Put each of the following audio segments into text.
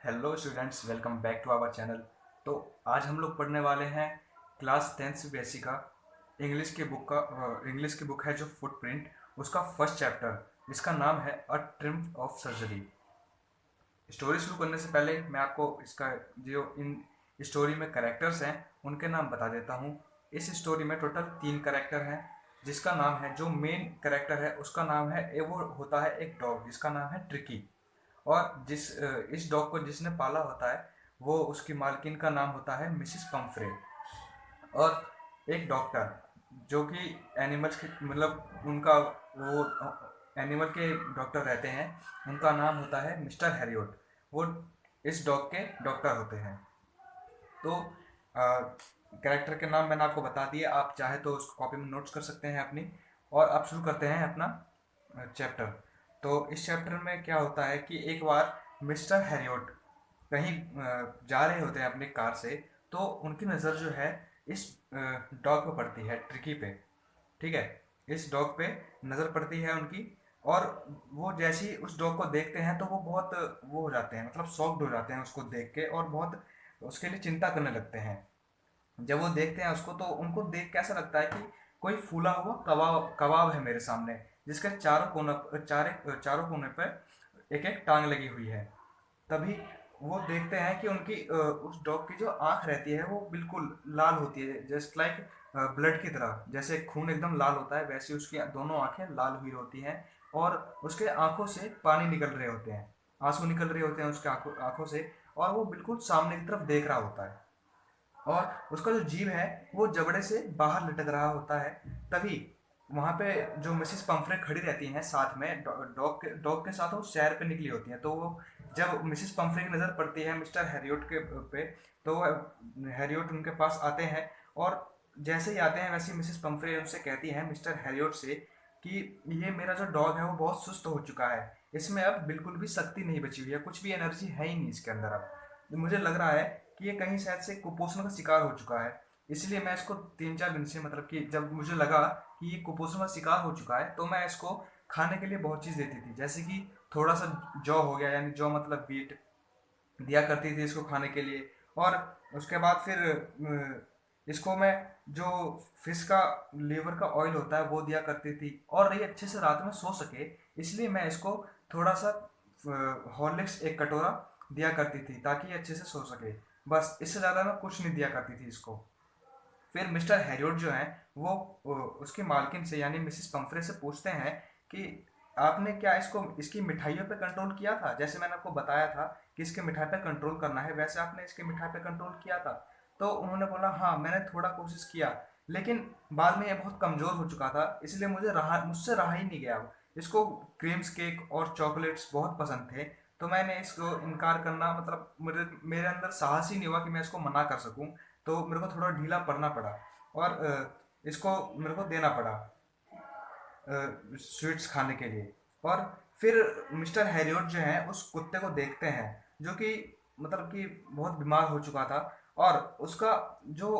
Hello students, welcome back to our channel. तो आज हम लोग पढ़ने वाले हैं क्लास 10th बेसिक का इंग्लिश की बुक है जो फुटप्रिंट, उसका फर्स्ट चैप्टर जिसका नाम है a triumph of surgery. Story शुरू करने से पहले मैं आपको इसका जो इन स्टोरी में कैरेक्टर्स हैं उनके नाम बता देता हूँ। इस स्टोरी में टोटल 3 कैरेक्टर हैं, जिसका नाम है, जो मेन कैरेक्टर है उसका नाम है, वो होता है एक डॉग जिसका नाम है ट्रिकी। और इस डॉग को जिसने पाला होता है वो उसकी मालकिन का नाम होता है मिसिस पम्फ्रे। और एक डॉक्टर जो कि एनिमल्स के मतलब उनका वो एनिमल के डॉक्टर रहते हैं, उनका नाम होता है मिस्टर हैरियोट। वो इस डॉग के डॉक्टर होते हैं। तो कैरेक्टर के नाम मैंने आपको बता दिए, आप चाहे तो उसको कॉपी में नोट्स कर सकते हैं अपनी। और अब शुरू करते हैं अपना चैप्टर। तो इस चैप्टर में क्या होता है कि एक बार मिस्टर हैरियोट कहीं जा रहे होते हैं अपनी कार से, तो उनकी नज़र जो है इस डॉग पे पड़ती है, ट्रिकी पे। ठीक है, इस डॉग पे नज़र पड़ती है उनकी। और वो जैसे ही उस डॉग को देखते हैं तो वो बहुत वो हो जाते हैं, मतलब शॉक्ड हो जाते हैं उसको देख के, और बहुत उसके लिए चिंता करने लगते हैं। जब वो देखते हैं उसको तो उनको देख के ऐसा लगता है कि कोई फूला हुआ कबाब कबाब है मेरे सामने, जिसके चारों कोने पर एक एक टांग लगी हुई है। तभी वो देखते हैं कि उनकी उस डॉग की जो आंख रहती है वो बिल्कुल लाल होती है, जस्ट लाइक ब्लड की तरह। जैसे खून एकदम लाल होता है वैसे उसकी दोनों आंखें लाल हुई होती हैं। और उसके आंखों से पानी निकल रहे होते हैं, आंसू निकल रहे होते हैं उसके आंखों आंखों से। और वो बिल्कुल सामने की तरफ देख रहा होता है, और उसका जो जीभ है वो जबड़े से बाहर लटक रहा होता है। तभी वहां पे जो मिसेस पंफरे खड़ी रहती हैं साथ में, डॉग के साथ वो सैर पे निकली होती हैं। तो वो जब मिसेस पंफरे की नज़र पड़ती है मिस्टर हैरियोट के पे, तो वो हैरियोट उनके पास आते हैं। और जैसे ही आते हैं वैसे ही मिसेस पंफरे उनसे कहती हैं मिस्टर हैरियोट से कि ये मेरा जो डॉग है वो बहुत सुस्त हो चुका है, इसमें अब बिल्कुल भी शक्ति नहीं बची हुई है, कुछ भी एनर्जी है ही नहीं इसके अंदर अब। मुझे लग रहा है कि ये कहीं शायद से कुपोषण का शिकार हो चुका है। इसलिए मैं इसको 3-4 दिन से, मतलब कि जब मुझे लगा कि ये कुपोषण का शिकार हो चुका है, तो मैं इसको खाने के लिए बहुत चीज़ देती थी, जैसे कि थोड़ा सा जौ हो गया, यानी जौ मतलब बीट दिया करती थी इसको खाने के लिए। और उसके बाद फिर इसको मैं जो फिश का लीवर का ऑयल होता है वो दिया करती थी। और ये अच्छे से रात में सो सके इसलिए मैं इसको थोड़ा सा हॉर्लिक्स 1 कटोरा दिया करती थी ताकि ये अच्छे से सो सके। बस इससे ज़्यादा मैं कुछ नहीं दिया करती थी इसको। फिर मिस्टर हैरियोट जो है वो उसकी मालकिन से यानी मिसिस पंफरे से पूछते हैं कि आपने क्या इसको इसकी मिठाइयों पे कंट्रोल किया था, जैसे मैंने आपको बताया था कि इसके मिठाई पे कंट्रोल करना है, वैसे आपने इसके मिठाई पे कंट्रोल किया था। तो उन्होंने बोला हाँ मैंने थोड़ा कोशिश किया, लेकिन बाद में ये बहुत कमज़ोर हो चुका था, इसलिए मुझसे रहा ही नहीं गया। इसको क्रीम्स केक और चॉकलेट्स बहुत पसंद थे, तो मैंने इसको इनकार करना, मतलब मेरे अंदर साहस ही नहीं हुआ कि मैं इसको मना कर सकूं। तो मेरे को थोड़ा ढीला पड़ना पड़ा, और इसको मेरे को देना पड़ा स्वीट्स खाने के लिए। और फिर मिस्टर हैरियोट जो है उस कुत्ते को देखते हैं, जो कि मतलब कि बहुत बीमार हो चुका था। और उसका जो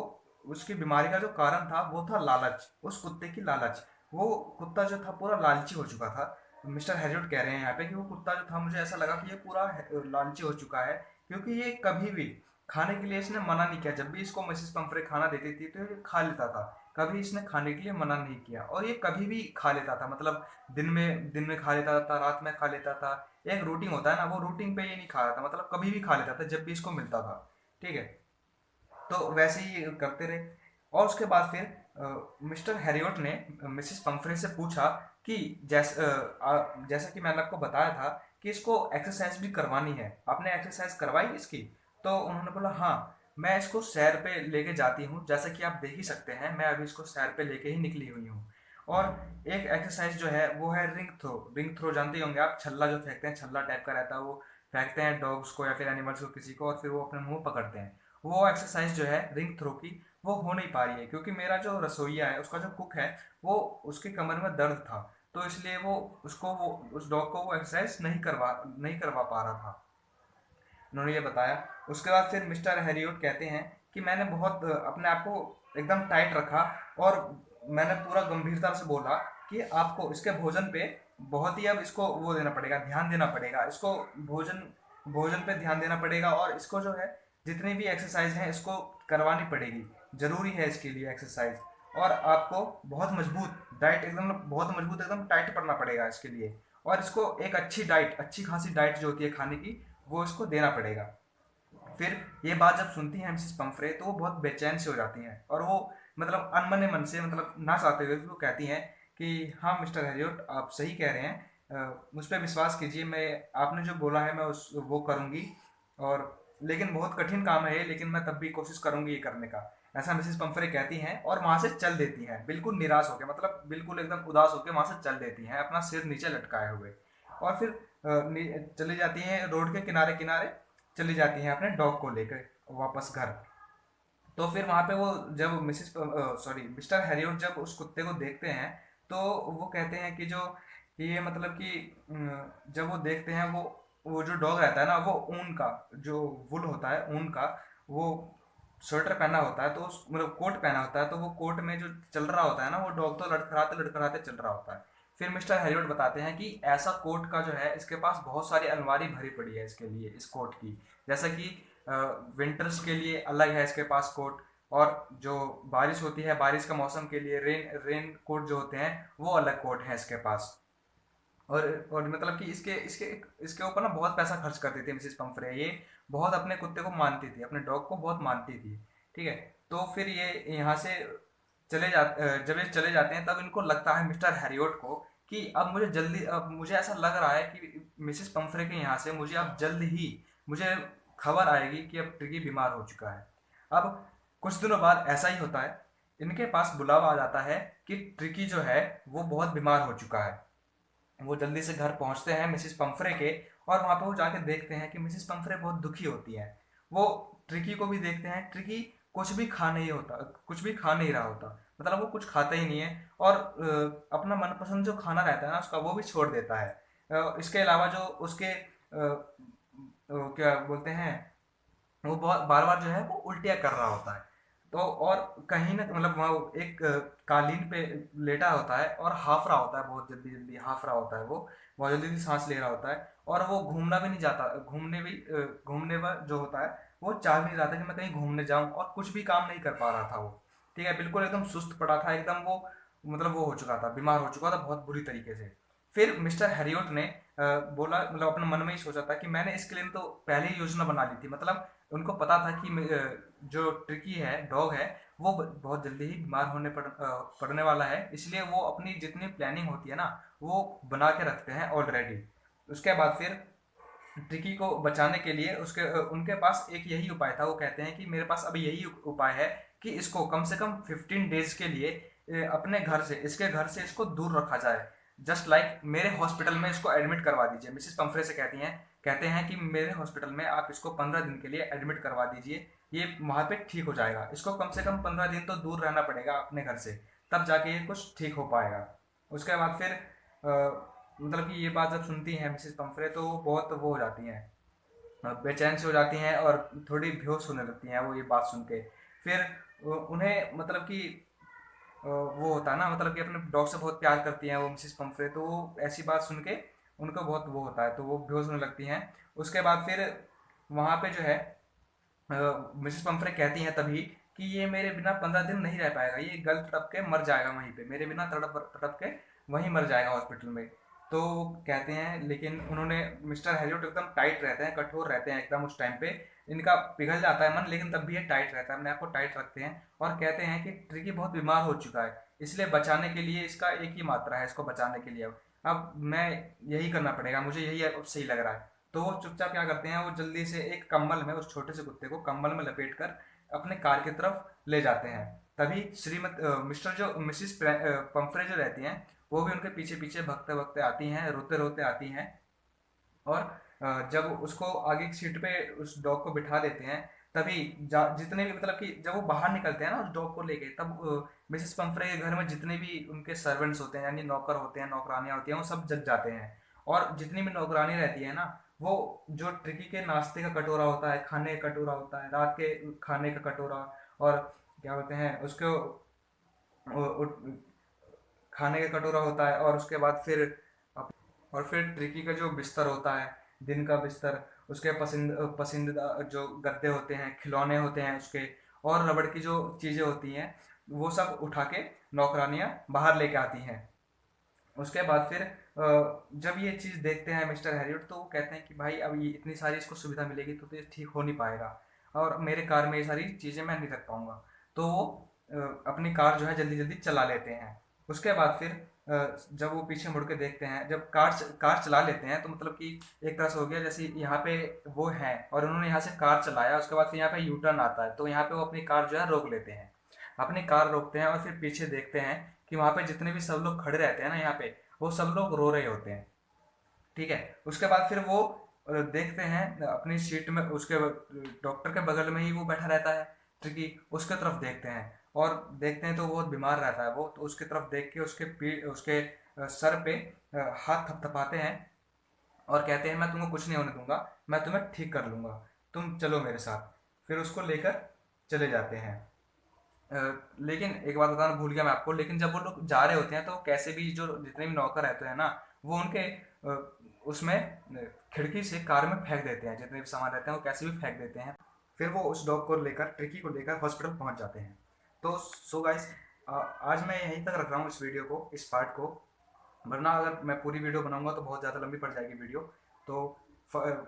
उसकी बीमारी का जो कारण था वो था लालच, उस कुत्ते की लालच। वो कुत्ता जो था पूरा लालची हो चुका था। मिस्टर हैरियोट कह रहे हैं यहाँ पे कि वो कुत्ता जो था, मुझे ऐसा लगा कि ये पूरा लालची हो चुका है, क्योंकि ये कभी भी खाने के लिए इसने मना नहीं किया। जब भी इसको मिसेस पंफरे खाना देती थी तो ये खा लेता था, कभी इसने खाने के लिए मना नहीं किया। और ये कभी भी खा लेता था, मतलब दिन में खा लेता था, रात में खा लेता था। एक रूटीन होता है ना, वो रूटीन पे ये नहीं खा रहा था, मतलब कभी भी खा लेता था जब भी इसको मिलता था। ठीक है, तो वैसे ही करते रहे। और उसके बाद फिर मिस्टर हैरियोट ने मिसिस पंफरे से पूछा कि जैसा कि मैंने आपको बताया था कि इसको एक्सरसाइज भी करवानी है, आपने एक्सरसाइज करवाई इसकी? तो उन्होंने बोला हाँ, मैं इसको सैर पे लेके जाती हूँ, जैसा कि आप देख ही सकते हैं मैं अभी इसको सैर पे लेके ही निकली हुई हूँ। और एक एक्सरसाइज जो है वो है रिंग थ्रो। रिंग थ्रो जानते ही होंगे आप, छल्ला जो फेंकते हैं, छल्ला टाइप का रहता है, वो फेंकते हैं डॉग्स को या फिर एनिमल्स को किसी को, और फिर वो अपने मुंह पकड़ते हैं। वो एक्सरसाइज जो है रिंग थ्रो की, वो हो नहीं पा रही है क्योंकि मेरा जो रसोइया है, उसका जो कुक है, वो उसके कमर में दर्द था, तो इसलिए वो उस डॉग को वो एक्सरसाइज नहीं करवा पा रहा था। उन्होंने ये बताया। उसके बाद फिर मिस्टर हैरियोट कहते हैं कि मैंने बहुत अपने आप को एकदम टाइट रखा, और मैंने पूरा गंभीरता से बोला कि आपको इसके भोजन पे बहुत ही अब इसको वो देना पड़ेगा, ध्यान देना पड़ेगा इसको। भोजन भोजन पे ध्यान देना पड़ेगा, और इसको जो है जितनी भी एक्सरसाइज हैं इसको करवानी पड़ेगी, ज़रूरी है इसके लिए एक्सरसाइज। और आपको बहुत मजबूत डाइट, एकदम बहुत मजबूत, एकदम टाइट पड़ना पड़ेगा इसके लिए। और इसको एक अच्छी डाइट, अच्छी खासी डाइट जो होती है खाने की, वो इसको देना पड़ेगा। फिर ये बात जब सुनती हैं मिसेस पंफरे, तो वो बहुत बेचैन से हो जाती हैं, और वो मतलब अनमने मन से, मतलब ना चाहते हुए भी वो कहती हैं कि हाँ मिस्टर हैरियट, आप सही कह रहे हैं, मुझ पर विश्वास कीजिए, मैं आपने जो बोला है मैं उस वो करूँगी। और लेकिन बहुत कठिन काम है ये, लेकिन मैं तब भी कोशिश करूँगी ये करने का। ऐसा मिसेस पंफरे कहती हैं और वहाँ से चल देती हैं, बिल्कुल निराश होकर, मतलब बिल्कुल एकदम उदास होकर वहाँ से चल देती हैं, अपना सिर नीचे लटकाए हुए। और फिर चली जाती हैं रोड के किनारे किनारे, चली जाती हैं अपने डॉग को लेकर वापस घर। तो फिर वहाँ पे वो, जब मिस्टर हैरियट जब उस कुत्ते को देखते हैं, तो वो कहते हैं कि जो ये मतलब कि जब वो देखते हैं, वो जो डॉग रहता है ना, वो ऊन का, जो वुल होता है ऊन का, वो स्वेटर पहना होता है, तो उस मतलब कोट पहना होता है, तो वो कोट में जो चल रहा होता है ना, वो डॉग तो लड़खड़ाते लड़खड़ाते चल रहा होता है। फिर मिस्टर हैरियट बताते हैं कि ऐसा कोट का जो है इसके पास बहुत सारी अलमारी भरी पड़ी है इसके लिए, इस कोट की। जैसा कि विंटर्स के लिए अलग है इसके पास कोट, और जो बारिश होती है, बारिश का मौसम के लिए रेन रेन कोट जो होते हैं, वो अलग कोट है इसके पास। और मतलब कि इसके इसके इसके ऊपर ना बहुत पैसा खर्च करती थी मिसेस पंफरे, ये बहुत अपने कुत्ते को मानती थी, अपने डॉग को बहुत मानती थी। ठीक है। तो फिर ये यहाँ से जब ये चले जाते हैं, तब इनको लगता है मिस्टर हैरियोट को कि अब मुझे ऐसा लग रहा है कि मिसेस पंफरे के यहाँ से मुझे अब जल्द ही मुझे खबर आएगी कि अब ट्रिगी बीमार हो चुका है। अब कुछ दिनों बाद ऐसा ही होता है, इनके पास बुलावा आ जाता है कि ट्रिकी जो है वो बहुत बीमार हो चुका है। वो जल्दी से घर पहुंचते हैं मिसिस पंफरे के, और वहां पे वो जाके देखते हैं कि मिसिस पंफरे बहुत दुखी होती है। वो ट्रिकी को भी देखते हैं, ट्रिकी कुछ भी खा नहीं रहा होता, मतलब वो कुछ खाता ही नहीं है, और अपना मनपसंद जो खाना रहता है ना उसका, वो भी छोड़ देता है। इसके अलावा जो उसके क्या बोलते हैं, वो बहुत बार बार जो है वो उल्टियाँ कर रहा होता है। तो और कहीं ना मतलब वहाँ वो एक कालीन पे लेटा होता है और हाफ रहा होता है, बहुत जल्दी जल्दी हाफ रहा होता है वो, बहुत जल्दी जल्दी सांस ले रहा होता है। और वो घूमना भी नहीं जाता, घूमने पर जो होता है, वो चाह भी नहीं रहा था कि मैं कहीं घूमने जाऊं, और कुछ भी काम नहीं कर पा रहा था वो। ठीक है, बिल्कुल एकदम सुस्त पड़ा था, एकदम वो मतलब वो हो चुका था, बीमार हो चुका था बहुत बुरी तरीके से। फिर मिस्टर हैरियोट ने बोला, मतलब अपने मन में ही सोचा था कि मैंने इसके लिए तो पहले ही योजना बना ली थी, मतलब उनको पता था कि जो ट्रिकी है डॉग है, वो बहुत जल्दी ही बीमार पड़ने वाला है, इसलिए वो अपनी जितनी प्लानिंग होती है ना, वो बना के रखते हैं ऑलरेडी। उसके बाद फिर ट्रिकी को बचाने के लिए उनके पास एक यही उपाय था। वो कहते हैं कि मेरे पास अभी यही उपाय है कि इसको कम से कम 15 डेज के लिए अपने घर से, इसके घर से इसको दूर रखा जाए। जस्ट लाइक मेरे हॉस्पिटल में इसको एडमिट करवा दीजिए, मिसिस पंफरे से कहते हैं कि मेरे हॉस्पिटल में आप इसको 15 दिन के लिए एडमिट करवा दीजिए, ये वहाँ पे ठीक हो जाएगा। इसको कम से कम 15 दिन तो दूर रहना पड़ेगा अपने घर से, तब जाके ये कुछ ठीक हो पाएगा। उसके बाद फिर मतलब कि ये बात जब सुनती हैं मिसेस पंफरे, तो वो बहुत वो हो जाती हैं, बेचैन सी हो जाती हैं, और थोड़ी बेहोश होने लगती हैं वो ये बात सुन के। फिर उन्हें मतलब कि वो होता है ना, मतलब कि अपने डॉग से बहुत प्यार करती हैं वो मिसेस पंफरे, तो वो ऐसी बात सुन के उनको बहुत वो होता है, तो वो बेहोश होने लगती हैं। उसके बाद फिर वहाँ पे जो है मिसेस पंफरे कहती हैं तभी कि ये मेरे बिना 15 दिन नहीं रह पाएगा, ये गल तड़प के मर जाएगा वहीं पे, मेरे बिना तड़प तड़प के वहीं मर जाएगा हॉस्पिटल में। तो वो कहते हैं, लेकिन उन्होंने, मिस्टर हैरियट एकदम टाइट रहते हैं, कठोर रहते हैं एकदम, उस टाइम पे इनका पिघल जाता है मन, लेकिन तब भी ये टाइट रहता है, अपने आप को टाइट रखते हैं, और कहते हैं कि ट्रिकी बहुत बीमार हो चुका है, इसलिए बचाने के लिए इसका एक ही मात्रा है, इसको बचाने के लिए अब मैं यही करना पड़ेगा, मुझे यही अब सही लग रहा है। तो वो चुपचाप क्या करते हैं, वो जल्दी से एक कंबल में, उस छोटे से कुत्ते को कंबल में लपेट कर अपने कार की तरफ ले जाते हैं। तभी मिस्टर जो मिसिस पंफरे जो रहती हैं, वो भी उनके पीछे पीछे भगते भगते आती हैं, रोते रोते आती हैं। और जब उसको आगे की सीट पे उस डॉग को बिठा देते हैं, तभी जितने भी मतलब कि जब वो बाहर निकलते हैं ना उस डॉग को लेके, तब मिसेस पंफरे के घर में जितने भी उनके सर्वेंट्स होते हैं, यानी नौकर होते हैं, नौकरानियां होती हैं, वो सब जग जाते हैं। और जितनी भी नौकरानी रहती है ना, वो जो ट्रिकी के नाश्ते का कटोरा होता है, खाने का कटोरा होता है, रात के खाने का कटोरा, और क्या बोलते हैं उसको, खाने का कटोरा होता है, और उसके बाद फिर और फिर ट्रिकी का जो बिस्तर होता है, दिन का बिस्तर, उसके पसंदीदा जो गद्दे होते हैं, खिलौने होते हैं उसके, और रबड़ की जो चीज़ें होती हैं, वो सब उठा के नौकरानियाँ बाहर लेके आती हैं। उसके बाद फिर जब ये चीज़ देखते हैं मिस्टर हैरियट, तो वो कहते हैं कि भाई अब ये इतनी सारी इसको सुविधा मिलेगी तो ये ठीक हो नहीं पाएगा, और मेरे कार में ये सारी चीज़ें मैं नहीं रख पाऊंगा। तो वो अपनी कार जो है जल्दी जल्दी चला लेते हैं। उसके बाद फिर जब वो पीछे मुड़ के देखते हैं, जब कार चला लेते हैं, तो मतलब कि एक तरह से हो गया जैसे यहाँ पे वो है और उन्होंने यहाँ से कार चलाया, उसके बाद फिर यहाँ पे यू टर्न आता है, तो यहाँ पे वो अपनी कार जो है रोक लेते हैं। अपनी कार रोकते हैं और फिर पीछे देखते हैं कि वहाँ पे जितने भी सब लोग खड़े रहते हैं ना यहाँ पे, वो सब लोग रो रहे होते हैं। ठीक है। उसके बाद फिर वो देखते हैं अपनी सीट में, उसके डॉक्टर के बगल में ही वो बैठा रहता है ट्रिकी, उसके तरफ देखते हैं और देखते हैं तो वो बहुत बीमार रहता है वो, तो उसके तरफ देख के उसके पीठ, उसके सर पे हाथ थपथपाते हैं और कहते हैं मैं तुमको कुछ नहीं होने दूंगा, मैं तुम्हें ठीक कर लूंगा, तुम चलो मेरे साथ। फिर उसको लेकर चले जाते हैं। लेकिन एक बात बताना भूल गया मैं आपको, लेकिन जब वो लोग जा रहे होते हैं तो कैसे भी जो जितने भी नौकर रहते हैं ना, वो उनके उसमें खिड़की से कार में फेंक देते हैं, जितने भी सामान रहते हैं वो कैसे भी फेंक देते हैं। फिर वो उस डॉग को लेकर, ट्रिकी को लेकर हॉस्पिटल पहुंच जाते हैं। तो सो गाइस, आज मैं यहीं तक रख रहा हूँ इस वीडियो को, इस पार्ट को, वरना अगर मैं पूरी वीडियो बनाऊंगा तो बहुत ज़्यादा लंबी पड़ जाएगी वीडियो। तो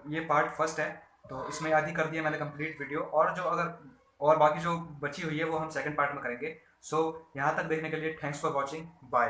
ये पार्ट फर्स्ट है, तो इसमें आधी कर दिया मैंने कंप्लीट वीडियो, और जो अगर और बाकी जो बची हुई है वो हम सेकंड पार्ट में करेंगे। सो यहाँ तक देखने के लिए थैंक्स फॉर वॉचिंग, बाय।